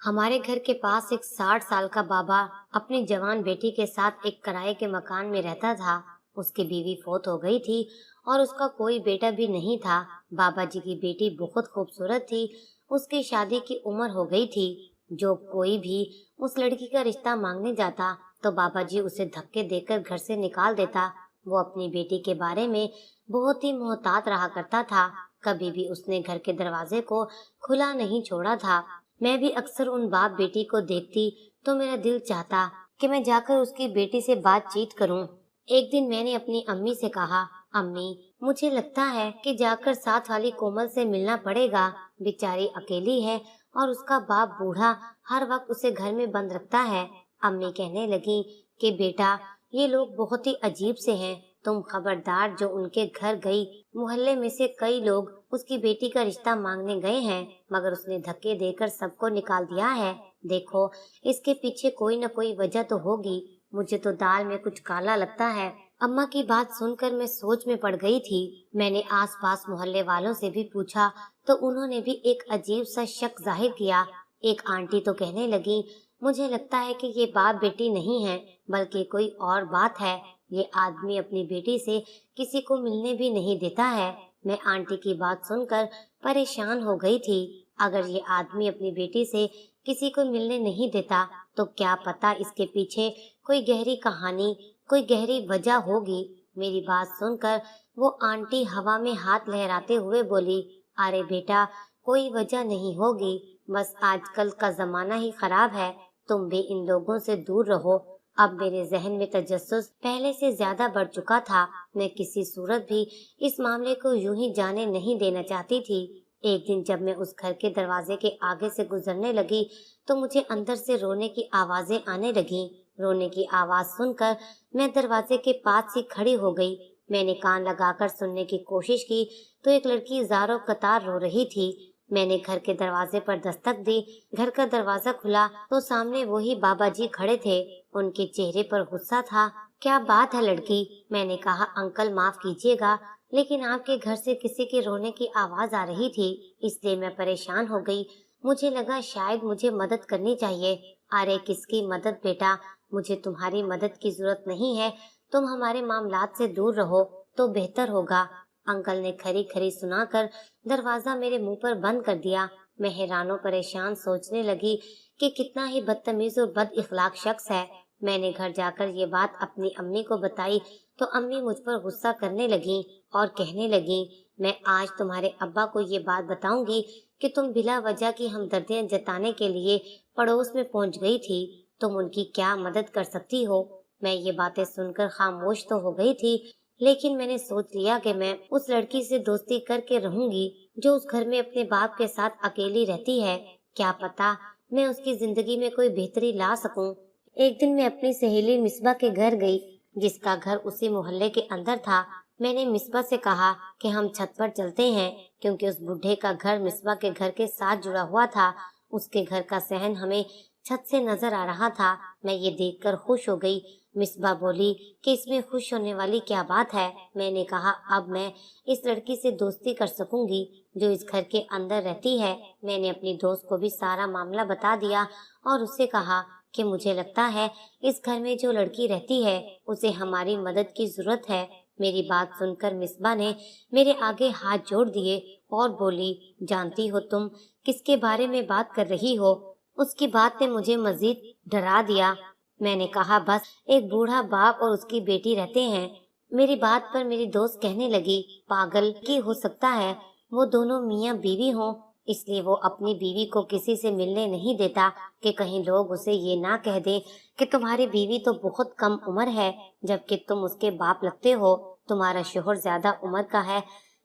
हमारे घर के पास एक 60 साल का बाबा अपनी जवान बेटी के साथ एक किराए के मकान में रहता था। उसकी बीवी फौत हो गई थी और उसका कोई बेटा भी नहीं था। बाबा जी की बेटी बहुत खूबसूरत थी। उसकी शादी की उम्र हो गई थी। जो कोई भी उस लड़की का रिश्ता मांगने जाता तो बाबा जी उसे धक्के देकर घर से निकाल देता। वो अपनी बेटी के बारे में बहुत ही मोहतात रहा करता था। कभी भी उसने घर के दरवाजे को खुला नहीं छोड़ा था। मैं भी अक्सर उन बाप बेटी को देखती तो मेरा दिल चाहता कि मैं जाकर उसकी बेटी से बातचीत करूं। एक दिन मैंने अपनी अम्मी से कहा, अम्मी, मुझे लगता है कि जाकर साथ वाली कोमल से मिलना पड़ेगा। बेचारी अकेली है और उसका बाप बूढ़ा हर वक्त उसे घर में बंद रखता है। अम्मी कहने लगी कि बेटा, ये लोग बहुत ही अजीब से हैं। तुम खबरदार, जो उनके घर गई, मोहल्ले में से कई लोग उसकी बेटी का रिश्ता मांगने गए हैं, मगर उसने धक्के देकर सबको निकाल दिया है। देखो, इसके पीछे कोई न कोई वजह तो होगी। मुझे तो दाल में कुछ काला लगता है। अम्मा की बात सुनकर मैं सोच में पड़ गई थी। मैंने आसपास मोहल्ले वालों से भी पूछा तो उन्होंने भी एक अजीब सा शक जाहिर किया। एक आंटी तो कहने लगी, मुझे लगता है कि ये बाप बेटी नहीं है, बल्कि कोई और बात है। ये आदमी अपनी बेटी से किसी को मिलने भी नहीं देता है। मैं आंटी की बात सुनकर परेशान हो गई थी। अगर ये आदमी अपनी बेटी से किसी को मिलने नहीं देता तो क्या पता इसके पीछे कोई गहरी कहानी, कोई गहरी वजह होगी। मेरी बात सुनकर वो आंटी हवा में हाथ लहराते हुए बोली, अरे बेटा, कोई वजह नहीं होगी, बस आजकल का जमाना ही खराब है। तुम भी इन लोगों से दूर रहो। अब मेरे जहन में तजस्सुस पहले से ज्यादा बढ़ चुका था। मैं किसी सूरत भी इस मामले को यूं ही जाने नहीं देना चाहती थी। एक दिन जब मैं उस घर के दरवाजे के आगे से गुजरने लगी तो मुझे अंदर से रोने की आवाजें आने लगी। रोने की आवाज सुनकर मैं दरवाजे के पास ही खड़ी हो गई। मैंने कान लगाकर सुनने की कोशिश की तो एक लड़की ज़ारो कतार रो रही थी। मैंने घर के दरवाजे पर दस्तक दी। घर का दरवाजा खुला तो सामने वही बाबा जी खड़े थे। उनके चेहरे पर गुस्सा था। क्या बात है लड़की? मैंने कहा, अंकल माफ कीजिएगा, लेकिन आपके घर से किसी के रोने की आवाज आ रही थी, इसलिए मैं परेशान हो गई। मुझे लगा शायद मुझे मदद करनी चाहिए। अरे किसकी मदद बेटा, मुझे तुम्हारी मदद की जरूरत नहीं है। तुम हमारे मामलात से दूर रहो तो बेहतर होगा। अंकल ने खरी खरी सुनाकर दरवाजा मेरे मुंह पर बंद कर दिया। मैं हैरानो परेशान सोचने लगी कि कितना ही बदतमीज और बद इखलाक शख्स है। मैंने घर जाकर ये बात अपनी अम्मी को बताई तो अम्मी मुझ पर गुस्सा करने लगी और कहने लगी, मैं आज तुम्हारे अब्बा को ये बात बताऊंगी कि तुम बिला वजह की हमदर्दियां जताने के लिए पड़ोस में पहुंच गई थी। तुम उनकी क्या मदद कर सकती हो? मैं ये बातें सुनकर खामोश तो हो गई थी, लेकिन मैंने सोच लिया कि मैं उस लड़की से दोस्ती करके रहूंगी जो उस घर में अपने बाप के साथ अकेली रहती है। क्या पता मैं उसकी जिंदगी में कोई बेहतरी ला सकूं। एक दिन मैं अपनी सहेली मिसबा के घर गई, जिसका घर उसी मोहल्ले के अंदर था। मैंने मिसबा से कहा कि हम छत पर चलते हैं, क्योंकि उस बूढ़े का घर मिसबा के घर के साथ जुड़ा हुआ था। उसके घर का सहन हमें छत से नजर आ रहा था। मैं ये देखकर खुश हो गई। मिसबा बोली कि इसमें खुश होने वाली क्या बात है। मैंने कहा, अब मैं इस लड़की से दोस्ती कर सकूंगी जो इस घर के अंदर रहती है। मैंने अपनी दोस्त को भी सारा मामला बता दिया और उससे कहा कि मुझे लगता है इस घर में जो लड़की रहती है उसे हमारी मदद की जरूरत है। मेरी बात सुनकर मिसबा ने मेरे आगे हाथ जोड़ दिए और बोली, जानती हो तुम किसके बारे में बात कर रही हो? उसकी बात ने मुझे मजीद डरा दिया। मैंने कहा, बस एक बूढ़ा बाप और उसकी बेटी रहते हैं। मेरी बात पर मेरी दोस्त कहने लगी, पागल की हो सकता है वो दोनों मियाँ बीवी हों, इसलिए वो अपनी बीवी को किसी से मिलने नहीं देता कि कहीं लोग उसे ये ना कह दे कि तुम्हारी बीवी तो बहुत कम उम्र है, जबकि तुम उसके बाप लगते हो। तुम्हारा शोहर ज्यादा उम्र का है।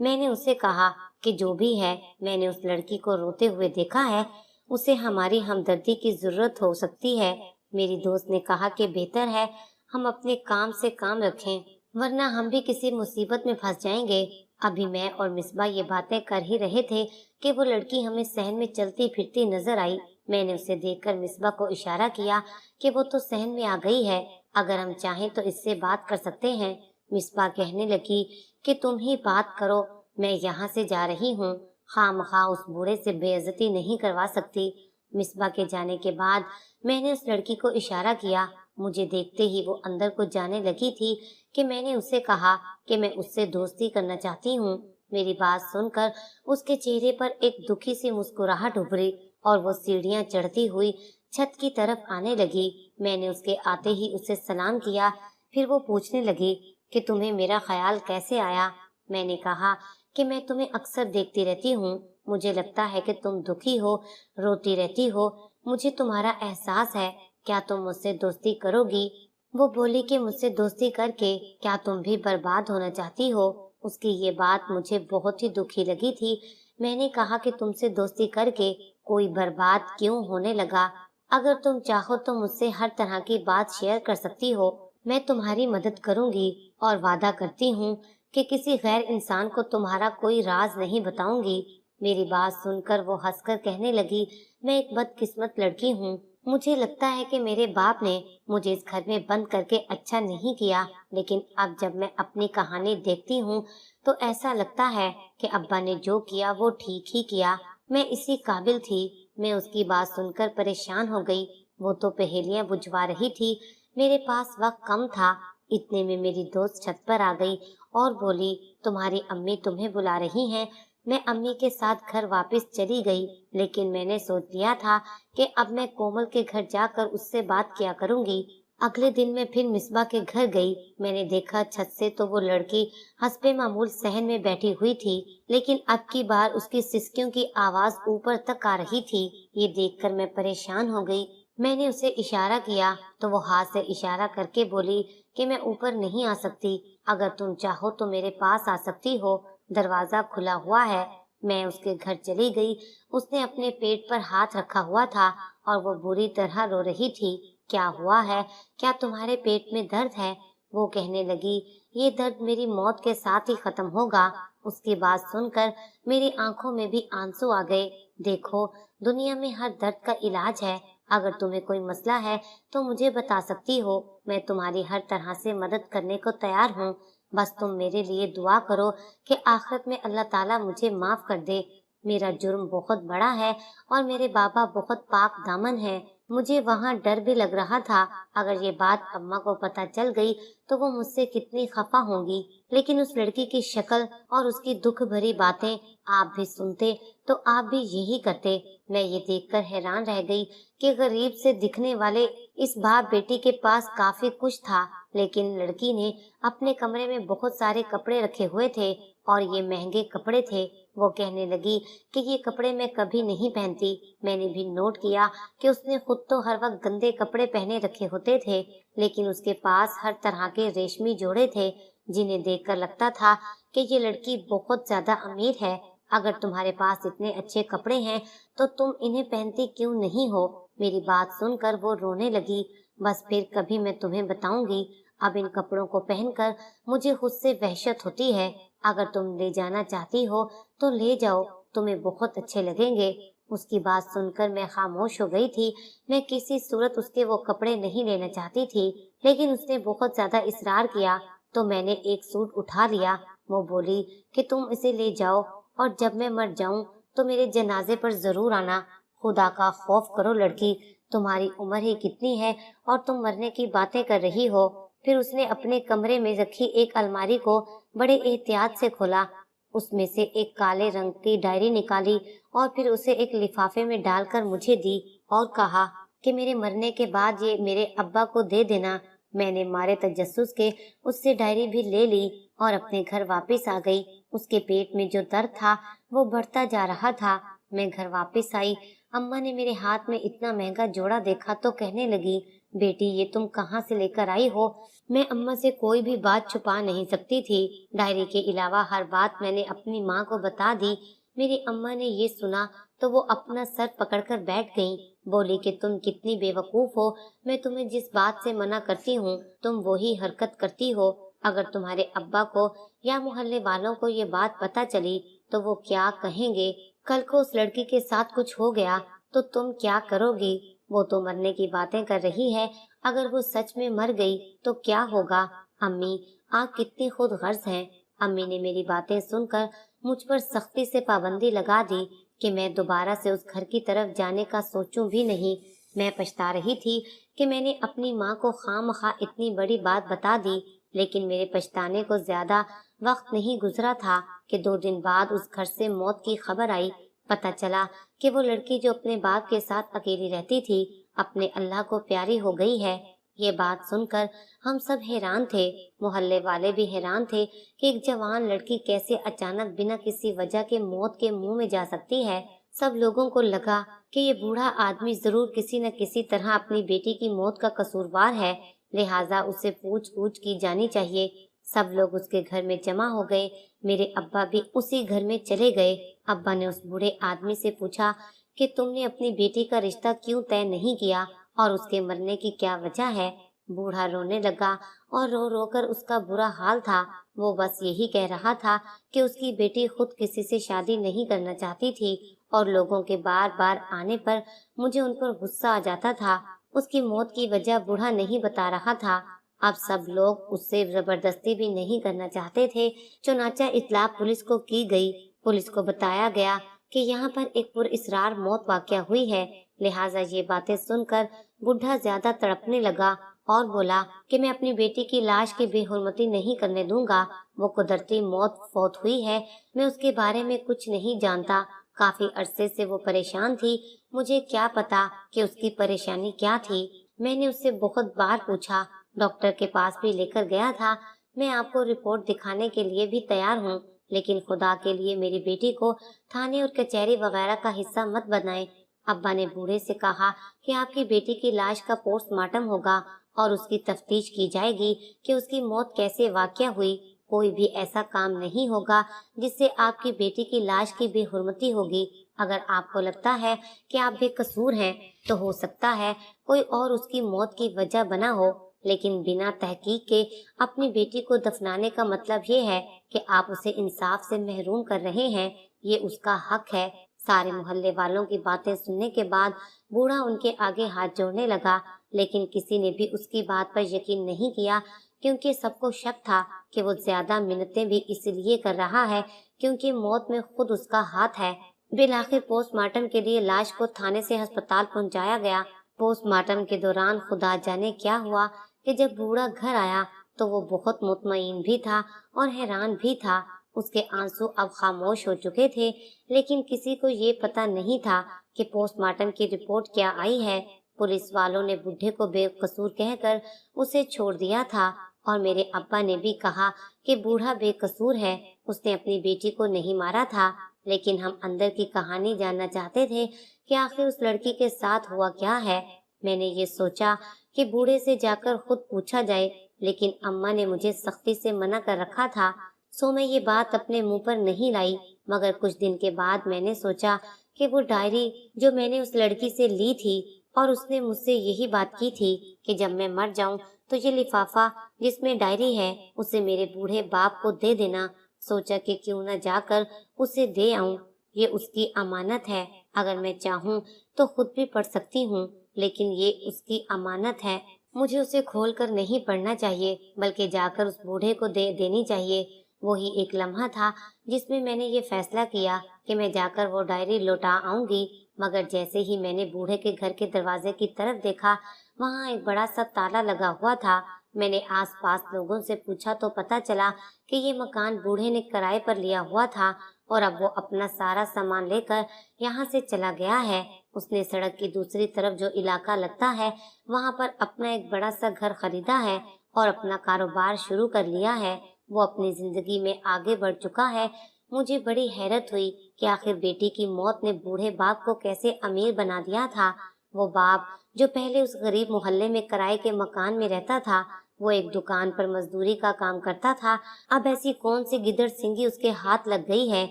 मैंने उसे कहा कि जो भी है, मैंने उस लड़की को रोते हुए देखा है, उसे हमारी हमदर्दी की जरूरत हो सकती है। मेरी दोस्त ने कहा कि बेहतर है हम अपने काम से काम रखें, वरना हम भी किसी मुसीबत में फंस जाएंगे। अभी मैं और मिसबा ये बातें कर ही रहे थे कि वो लड़की हमें सहन में चलती फिरती नजर आई। मैंने उसे देखकर मिसबा को इशारा किया कि वो तो सहन में आ गई है, अगर हम चाहें तो इससे बात कर सकते हैं। मिसबा कहने लगी कि तुम ही बात करो, मैं यहाँ से जा रही हूँ, खामखा उस बूढ़े से बेइज्जती नहीं करवा सकती। मिसबा के जाने के बाद मैंने उस लड़की को इशारा किया। मुझे देखते ही वो अंदर को जाने लगी थी कि मैंने उसे कहा कि मैं उससे दोस्ती करना चाहती हूँ। मेरी बात सुनकर उसके चेहरे पर एक दुखी सी मुस्कुराहट उभरी और वो सीढ़ियाँ चढ़ती हुई छत की तरफ आने लगी। मैंने उसके आते ही उसे सलाम किया। फिर वो पूछने लगी कि तुम्हें मेरा ख्याल कैसे आया। मैंने कहा कि मैं तुम्हें अक्सर देखती रहती हूँ। मुझे लगता है कि तुम दुखी हो, रोती रहती हो। मुझे तुम्हारा एहसास है। क्या तुम मुझसे दोस्ती करोगी? वो बोली कि मुझसे दोस्ती करके क्या तुम भी बर्बाद होना चाहती हो? उसकी ये बात मुझे बहुत ही दुखी लगी थी। मैंने कहा कि तुमसे दोस्ती करके कोई बर्बाद क्यों होने लगा? अगर तुम चाहो तो मुझसे हर तरह की बात शेयर कर सकती हो। मैं तुम्हारी मदद करूंगी और वादा करती हूँ कि किसी गैर इंसान को तुम्हारा कोई राज नहीं बताऊंगी। मेरी बात सुनकर वो हंसकर कहने लगी, मैं एक बदकिस्मत लड़की हूँ। मुझे लगता है कि मेरे बाप ने मुझे इस घर में बंद करके अच्छा नहीं किया, लेकिन अब जब मैं अपनी कहानी देखती हूँ तो ऐसा लगता है कि अब्बा ने जो किया वो ठीक ही किया। मैं इसी काबिल थी। मैं उसकी बात सुनकर परेशान हो गई। वो तो पहेलियां बुझवा रही थी। मेरे पास वक्त कम था। इतने में मेरी दोस्त छत पर आ गई और बोली, तुम्हारी अम्मी तुम्हें बुला रही हैं। मैं अम्मी के साथ घर वापस चली गई, लेकिन मैंने सोच लिया था कि अब मैं कोमल के घर जाकर उससे बात किया करूंगी। अगले दिन मैं फिर मिसबा के घर गई। मैंने देखा छत से तो वो लड़की हस्बे मामूल सहन में बैठी हुई थी, लेकिन अब की बार उसकी सिसकियों की आवाज ऊपर तक आ रही थी। ये देखकर मैं परेशान हो गई। मैंने उसे इशारा किया तो वो हाथ से इशारा करके बोली कि मैं ऊपर नहीं आ सकती। अगर तुम चाहो तो मेरे पास आ सकती हो, दरवाजा खुला हुआ है। मैं उसके घर चली गई। उसने अपने पेट पर हाथ रखा हुआ था और वो बुरी तरह रो रही थी। क्या हुआ है? क्या तुम्हारे पेट में दर्द है? वो कहने लगी, ये दर्द मेरी मौत के साथ ही खत्म होगा। उसकी बात सुनकर मेरी आंखों में भी आंसू आ गए। देखो, दुनिया में हर दर्द का इलाज है। अगर तुम्हें कोई मसला है तो मुझे बता सकती हो। मैं तुम्हारी हर तरह से मदद करने को तैयार हूँ। बस तुम मेरे लिए दुआ करो कि आखिरत में अल्लाह ताला मुझे माफ कर दे। मेरा जुर्म बहुत बड़ा है और मेरे बाबा बहुत पाक दामन है। मुझे वहाँ डर भी लग रहा था। अगर ये बात अम्मा को पता चल गई तो वो मुझसे कितनी खफा होंगी। लेकिन उस लड़की की शक्ल और उसकी दुख भरी बातें आप भी सुनते तो आप भी यही करते। मैं ये देखकर हैरान रह गई कि गरीब से दिखने वाले इस बाप बेटी के पास काफी कुछ था, लेकिन लड़की ने अपने कमरे में बहुत सारे कपड़े रखे हुए थे और ये महंगे कपड़े थे। वो कहने लगी कि ये कपड़े मैं कभी नहीं पहनती। मैंने भी नोट किया कि उसने खुद तो हर वक्त गंदे कपड़े पहने रखे होते थे, लेकिन उसके पास हर तरह के रेशमी जोड़े थे जिन्हें देखकर लगता था कि ये लड़की बहुत ज्यादा अमीर है। अगर तुम्हारे पास इतने अच्छे कपड़े हैं तो तुम इन्हें पहनती क्यों नहीं हो? मेरी बात सुनकर वो रोने लगी। बस फिर कभी मैं तुम्हें बताऊंगी। अब इन कपड़ों को पहनकर मुझे खुद से वहशत होती है। अगर तुम ले जाना चाहती हो तो ले जाओ, तुम्हें बहुत अच्छे लगेंगे। उसकी बात सुनकर मैं खामोश हो गई थी। मैं किसी सूरत उसके वो कपड़े नहीं लेना चाहती थी, लेकिन उसने बहुत ज्यादा इसरार किया तो मैंने एक सूट उठा लिया। वो बोली कि तुम इसे ले जाओ और जब मैं मर जाऊं तो मेरे जनाजे पर जरूर आना। खुदा का खौफ करो लड़की, तुम्हारी उम्र ही कितनी है और तुम मरने की बातें कर रही हो। फिर उसने अपने कमरे में रखी एक अलमारी को बड़े एहतियात से खोला। उसमें से एक काले रंग की डायरी निकाली और फिर उसे एक लिफाफे में डालकर मुझे दी और कहा कि मेरे मरने के बाद ये मेरे अब्बा को दे देना। मैंने मारे तजस्सुस के उससे डायरी भी ले ली और अपने घर वापस आ गई। उसके पेट में जो दर्द था वो बढ़ता जा रहा था। मैं घर वापस आई। अम्मा ने मेरे हाथ में इतना महंगा जोड़ा देखा तो कहने लगी, बेटी ये तुम कहाँ से लेकर आई हो? मैं अम्मा से कोई भी बात छुपा नहीं सकती थी। डायरी के अलावा हर बात मैंने अपनी माँ को बता दी। मेरी अम्मा ने ये सुना तो वो अपना सर पकड़कर बैठ गईं। बोली कि तुम कितनी बेवकूफ हो। मैं तुम्हें जिस बात से मना करती हूँ तुम वही हरकत करती हो। अगर तुम्हारे अब्बा को या मोहल्ले वालों को ये बात पता चली तो वो क्या कहेंगे? कल को उस लड़की के साथ कुछ हो गया तो तुम क्या करोगी? वो तो मरने की बातें कर रही है। अगर वो सच में मर गई तो क्या होगा? अम्मी, आप कितनी खुद गर्ज हैं। अम्मी ने मेरी बातें सुनकर मुझ पर सख्ती से पाबंदी लगा दी کہ میں دوبارہ سے اس گھر کی طرف جانے کا سوچوں بھی نہیں۔ میں پچھتا رہی تھی کہ میں نے اپنی ماں کو خواہ اتنی بڑی بات بتا دی، لیکن میرے پچھتانے کو زیادہ وقت نہیں گزرا تھا کہ 2 دن بعد اس گھر سے موت کی خبر آئی۔ پتہ چلا کہ وہ لڑکی جو اپنے باپ کے ساتھ اکیلی رہتی تھی، اپنے اللہ کو پیاری ہو گئی ہے۔ یہ بات سن کر ہم سب حیران تھے، محلے والے بھی حیران تھے کہ ایک جوان لڑکی کیسے اچانک بنا کسی وجہ کے موت کے منہ میں جا سکتی ہے۔ سب لوگوں کو لگا کہ یہ بوڑھا آدمی ضرور کسی نہ کسی طرح اپنی بیٹی کی موت کا قصوروار ہے، لہٰذا اسے پوچھ گچھ کی جانی چاہیے۔ سب لوگ اس کے گھر میں جمع ہو گئے۔ میرے ابا بھی اسی گھر میں چلے گئے۔ ابا نے اس بوڑھے آدمی سے پوچھا کہ تم نے اپنی بیٹی کا رشتہ کیوں طے نہیں کیا اور اس کے مرنے کی کیا وجہ ہے؟ بوڑھا رونے لگا اور رو رو کر اس کا برا حال تھا۔ وہ بس یہی کہہ رہا تھا کہ اس کی بیٹی خود کسی سے شادی نہیں کرنا چاہتی تھی اور لوگوں کے بار بار آنے پر مجھے ان پر غصہ آ جاتا تھا۔ اس کی موت کی وجہ بوڑھا نہیں بتا رہا تھا۔ اب سب لوگ اس سے زبردستی بھی نہیں کرنا چاہتے تھے، چنانچہ اطلاع پولیس کو کی گئی۔ پولیس کو بتایا گیا کہ یہاں پر ایک پراسرار موت واقع ہوئی ہے، لہٰذا یہ باتیں سن کر بوڑھا زیادہ تڑپنے لگا اور بولا کہ میں اپنی بیٹی کی لاش کی بے حرمتی نہیں کرنے دوں گا۔ وہ قدرتی موت فوت ہوئی ہے، میں اس کے بارے میں کچھ نہیں جانتا۔ کافی عرصے سے وہ پریشان تھی، مجھے کیا پتا کہ اس کی پریشانی کیا تھی۔ میں نے اس سے بہت بار پوچھا، ڈاکٹر کے پاس بھی لے کر گیا تھا۔ میں آپ کو رپورٹ دکھانے کے لیے بھی تیار ہوں، لیکن خدا کے لیے میری بیٹی کو تھانے اور کچہری وغیرہ کا حصہ مت بنائیں۔ ابا نے بوڑھے سے کہا کہ آپ کی بیٹی کی لاش کا پوسٹ مارٹم ہوگا اور اس کی تفتیش کی جائے گی کہ اس کی موت کیسے واقع ہوئی۔ کوئی بھی ایسا کام نہیں ہوگا جس سے آپ کی بیٹی کی لاش کی بے حرمتی ہوگی۔ اگر آپ کو لگتا ہے کہ آپ بے قصور ہیں تو ہو سکتا ہے کوئی اور اس کی موت کی وجہ بنا ہو، لیکن بنا تحقیق کے اپنی بیٹی کو دفنانے کا مطلب یہ ہے کہ آپ اسے انصاف سے محروم کر رہے ہیں۔ یہ اس کا حق ہے۔ سارے محلے والوں کی باتیں سننے کے بعد بوڑھا ان کے آگے ہاتھ جوڑنے لگا، لیکن کسی نے بھی اس کی بات پر یقین نہیں کیا، کیونکہ سب کو شک تھا کہ وہ زیادہ منتیں بھی اس لیے کر رہا ہے کیونکہ موت میں خود اس کا ہاتھ ہے۔ بالآخر پوسٹ مارٹم کے لیے لاش کو تھانے سے ہسپتال پہنچایا گیا۔ پوسٹ مارٹم کے دوران خدا جانے کیا ہوا کہ جب بوڑھا گھر آیا تو وہ بہت مطمئن بھی تھا اور حیران بھی تھا۔ اس کے آنسو اب خاموش ہو چکے تھے، لیکن کسی کو یہ پتہ نہیں تھا کہ پوسٹ مارٹم کی رپورٹ کیا آئی ہے۔ پولیس والوں نے بڈھے کو بے قصور کہہ کر اسے چھوڑ دیا تھا اور میرے ابا نے بھی کہا کہ بوڑھا بے قصور ہے، اس نے اپنی بیٹی کو نہیں مارا تھا۔ لیکن ہم اندر کی کہانی جاننا چاہتے تھے کہ آخر اس لڑکی کے ساتھ ہوا کیا ہے۔ میں نے یہ سوچا کہ بوڑھے سے جا کر خود پوچھا جائے، لیکن اماں نے مجھے سختی سے منع کر رکھا تھا، سو میں یہ بات اپنے منہ پر نہیں لائی۔ مگر کچھ دن کے بعد میں نے سوچا کہ وہ ڈائری جو میں نے اس لڑکی سے لی تھی اور اس نے مجھ سے یہی بات کی تھی کہ جب میں مر جاؤں تو یہ لفافہ جس میں ڈائری ہے اسے میرے بوڑھے باپ کو دے دینا۔ سوچا کہ کیوں نہ جا کر اسے دے آؤں، یہ اس کی امانت ہے، اگر میں چاہوں تو خود بھی پڑھ سکتی ہوں، لیکن یہ اس کی امانت ہے، مجھے اسے کھول کر نہیں پڑھنا چاہیے بلکہ جا کر اس بوڑھے کو دے دینی چاہیے۔ وہی ایک لمحہ تھا جس میں میں نے یہ فیصلہ کیا کہ میں جا کر وہ ڈائری لوٹا آؤں گی، مگر جیسے ہی میں نے بوڑھے کے گھر کے دروازے کی طرف دیکھا، وہاں ایک بڑا سا تالا لگا ہوا تھا۔ میں نے آس پاس لوگوں سے پوچھا تو پتہ چلا کہ یہ مکان بوڑھے نے کرائے پر لیا ہوا تھا اور اب وہ اپنا سارا سامان لے کر یہاں سے چلا گیا ہے۔ اس نے سڑک کی دوسری طرف جو علاقہ لگتا ہے وہاں پر اپنا ایک بڑا سا گھر خریدا ہے اور اپنا کاروبار شروع کر لیا ہے۔ وہ اپنی زندگی میں آگے بڑھ چکا ہے۔ مجھے بڑی حیرت ہوئی کہ آخر بیٹی کی موت نے بوڑھے باپ کو کیسے امیر بنا دیا تھا۔ وہ باپ جو پہلے اس غریب محلے میں کرائے کے مکان میں رہتا تھا، وہ ایک دکان پر مزدوری کا کام کرتا تھا، اب ایسی کون سی گدڑ سنگی اس کے ہاتھ لگ گئی ہے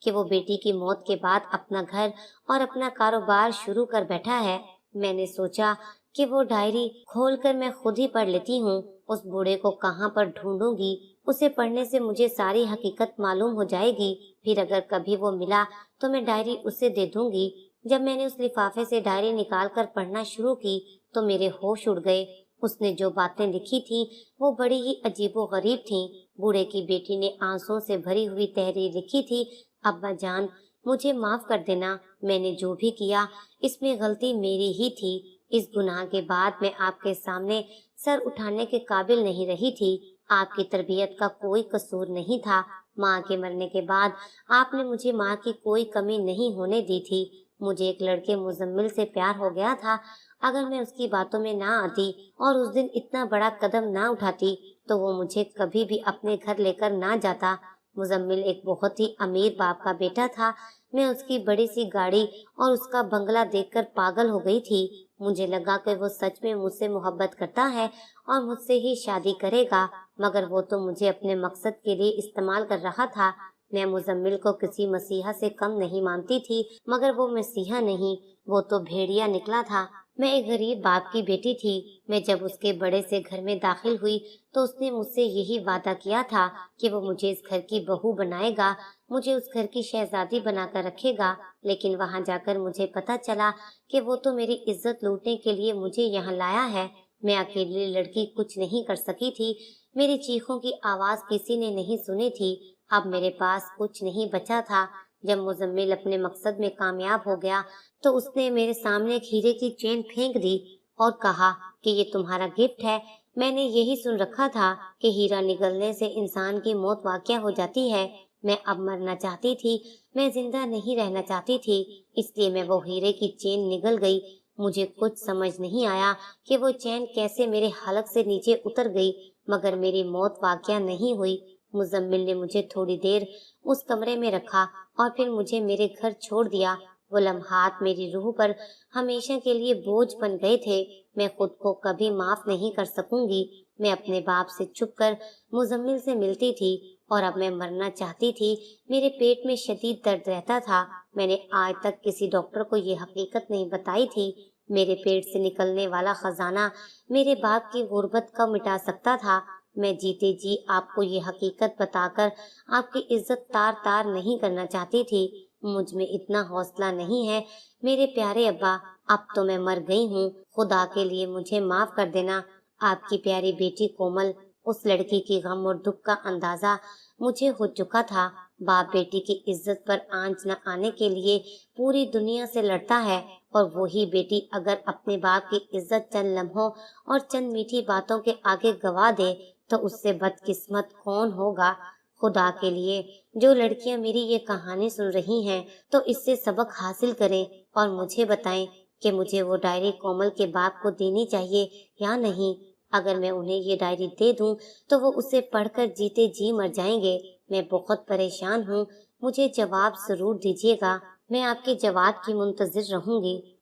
کہ وہ بیٹی کی موت کے بعد اپنا گھر اور اپنا کاروبار شروع کر بیٹھا ہے۔ میں نے سوچا کہ وہ ڈائری کھول کر میں خود ہی پڑھ لیتی ہوں۔ اس بوڑھے کو کہاں پر ڈھونڈوں گی؟ اسے پڑھنے سے مجھے ساری حقیقت معلوم ہو جائے گی، پھر اگر کبھی وہ ملا تو میں ڈائری اسے دے دوں گی۔ جب میں نے اس لفافے سے ڈائری نکال کر پڑھنا شروع کی تو میرے ہوش اڑ گئے۔ اس نے جو باتیں لکھی تھیں وہ بڑی ہی عجیب و غریب تھیں۔ بوڑھے کی بیٹی نے آنسوؤں سے بھری ہوئی تحریر لکھی تھی، ابا جان، مجھے معاف کر دینا، میں نے جو بھی کیا اس میں غلطی میری ہی تھی۔ اس گناہ کے بعد میں آپ کے سامنے سر اٹھانے کے قابل نہیں رہی تھی۔ آپ کی تربیت کا کوئی قصور نہیں تھا۔ ماں کے مرنے کے بعد آپ نے مجھے ماں کی کوئی کمی نہیں ہونے دی تھی۔ مجھے ایک لڑکے مزمل سے پیار ہو گیا تھا۔ اگر میں اس کی باتوں میں نہ آتی اور اس دن اتنا بڑا قدم نہ اٹھاتی تو وہ مجھے کبھی بھی اپنے گھر لے کر نہ جاتا۔ مزمل ایک بہت ہی امیر باپ کا بیٹا تھا۔ میں اس کی بڑی سی گاڑی اور اس کا بنگلہ دیکھ کر پاگل ہو گئی تھی۔ مجھے لگا کہ وہ سچ میں مجھ سے محبت کرتا ہے اور مجھ سے ہی شادی کرے گا، مگر وہ تو مجھے اپنے مقصد کے لیے استعمال کر رہا تھا۔ میں مزمل کو کسی مسیحا سے کم نہیں مانتی تھی، مگر وہ مسیحا نہیں، وہ تو بھیڑیا نکلا تھا۔ میں ایک غریب باپ کی بیٹی تھی۔ میں جب اس کے بڑے سے گھر میں داخل ہوئی تو اس نے مجھ سے یہی وعدہ کیا تھا کہ وہ مجھے اس گھر کی بہو بنائے گا، مجھے اس گھر کی شہزادی بنا کر رکھے گا۔ لیکن وہاں جا کر مجھے پتا چلا کہ وہ تو میری عزت لوٹنے کے لیے مجھے یہاں لایا ہے۔ میں اکیلی لڑکی کچھ نہیں کر سکی تھی۔ میری چیخوں کی آواز کسی نے نہیں سنی تھی۔ اب میرے پاس کچھ نہیں بچا تھا۔ جب مزمل اپنے مقصد میں کامیاب ہو گیا تو اس نے میرے سامنے ایک ہیرے کی چین پھینک دی اور کہا کہ یہ تمہارا گفٹ ہے۔ میں نے یہی سن رکھا تھا کہ ہیرا نگلنے سے انسان کی موت واقع ہو جاتی ہے۔ میں اب مرنا چاہتی تھی، میں زندہ نہیں رہنا چاہتی تھی، اس لیے میں وہ ہیرے کی چین نگل گئی۔ مجھے کچھ سمجھ نہیں آیا کہ وہ چین کیسے میرے حلق سے نیچے اتر گئی، مگر میری موت واقع نہیں ہوئی۔ مزمل نے مجھے تھوڑی دیر اس کمرے میں رکھا اور پھر مجھے میرے گھر چھوڑ دیا۔ وہ لمحات میری روح پر ہمیشہ کے لیے بوجھ بن گئے تھے۔ میں خود کو کبھی معاف نہیں کر سکوں گی۔ میں اپنے باپ سے چھپ کر مزمل سے ملتی تھی اور اب میں مرنا چاہتی تھی۔ میرے پیٹ میں شدید درد رہتا تھا۔ میں نے آج تک کسی ڈاکٹر کو یہ حقیقت نہیں بتائی تھی۔ میرے پیٹ سے نکلنے والا خزانہ میرے باپ کی غربت کب مٹا سکتا تھا؟ میں جیتے جی آپ کو یہ حقیقت بتا کر آپ کی عزت تار تار نہیں کرنا چاہتی تھی۔ مجھ میں اتنا حوصلہ نہیں ہے میرے پیارے ابا، اب تو میں مر گئی ہوں، خدا کے لیے مجھے معاف کر دینا۔ آپ کی پیاری بیٹی کومل۔ اس لڑکی کی غم اور دکھ کا اندازہ مجھے ہو چکا تھا۔ باپ بیٹی کی عزت پر آنچ نہ آنے کے لیے پوری دنیا سے لڑتا ہے، اور وہی بیٹی اگر اپنے باپ کی عزت چند لمحوں اور چند میٹھی باتوں کے آگے گوا دے تو اس سے بدقسمت کون ہوگا؟ خدا کے لیے جو لڑکیاں میری یہ کہانی سن رہی ہیں تو اس سے سبق حاصل کریں اور مجھے بتائیں کہ مجھے وہ ڈائری کومل کے باپ کو دینی چاہیے یا نہیں۔ اگر میں انہیں یہ ڈائری دے دوں تو وہ اسے پڑھ کر جیتے جی مر جائیں گے۔ میں بہت پریشان ہوں، مجھے جواب ضرور دیجیے گا۔ میں آپ کے جواب کی منتظر رہوں گی۔